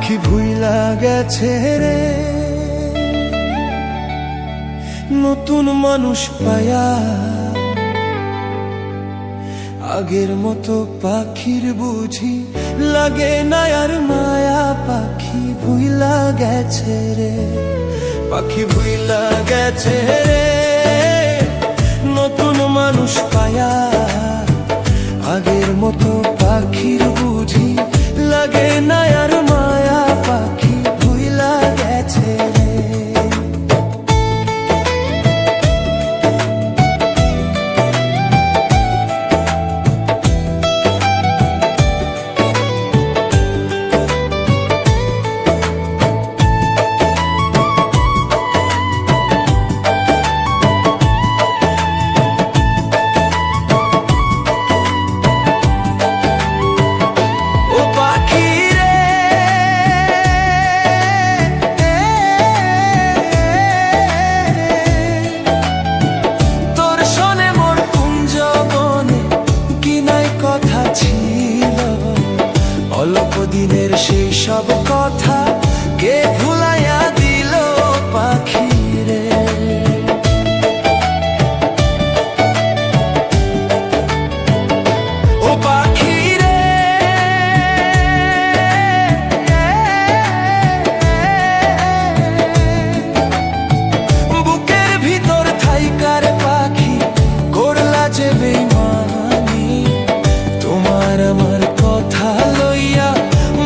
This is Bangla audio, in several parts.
পাখি ভুইলা গেছে রে নতুন মানুষ পায়া, আগের মতো পাখির বুঝি লাগে না আর মায়া। পাখি ভুইলা গেছে রে, পাখি ভুইলা গেছে রে নতুন মানুষ পায়া, আগের মতো পাখির বুঝি লাগে না আর মায়া। পাখি ভুইলা গেছে রে। অল্প দিনের সেই সব কথা কে ভুলাইয়া দিল পাখি রে। ও পাখি রে বুকের ভিতর থাইকার পাখি করলা যে বেইমানি, তোমার আমার কথা লইয়া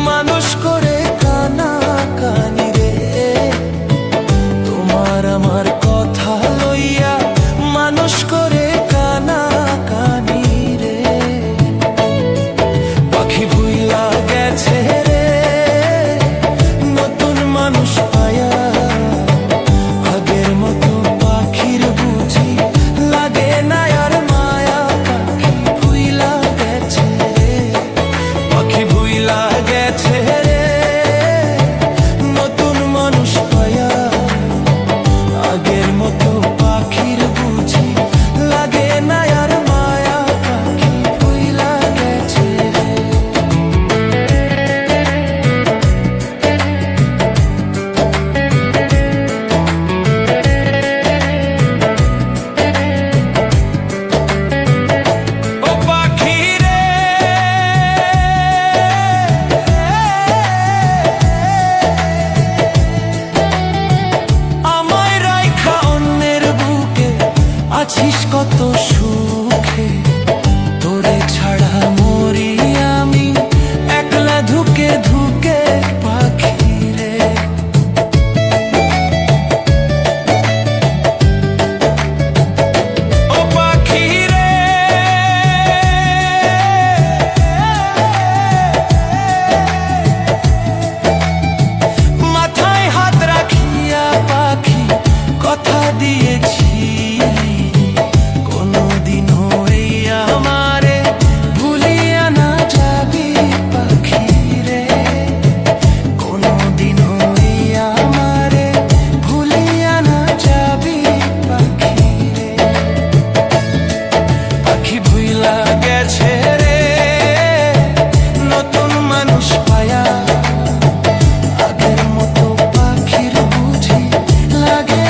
মানুষ করে কানা কানি রে। তোমার আমার কথা লইয়া মানুষ করে কানা কানি রে। পাখি ভুইলা গেছে রে নতুন মানুষ পায়া, আগের মতো পাখির বুঝি লাগে না আর মায়া। পাখি ভুইলা গেছে রে, পাখি ভুইলা গেছে রে নতুন মানুষ পায়া, আগের মতো পাখির বুঝি লাগে না আর মায়া। পাখি ভুইলা গেছে রে। ও পাখি রে আমায় রাইখা অন্যের বুকে আছিস কত সুখে, তোরে ছাড়া মরি আমি একলা ধুকে ধুকে। পাখি রে ও পাখি রে মাথায় হাত রাখিয়া পাখি কথা দিয়েছি কোনদিনও এই আমারে ভুলিয়া না যাবি। পাখি রে কোনদিনও এই আমারে ভুলিয়া না যাবি। পাখি রে পাখি ভুইলা গেছে রে নতুন মানুষ পায়া, আগের মতো পাখির বুঝি লাগে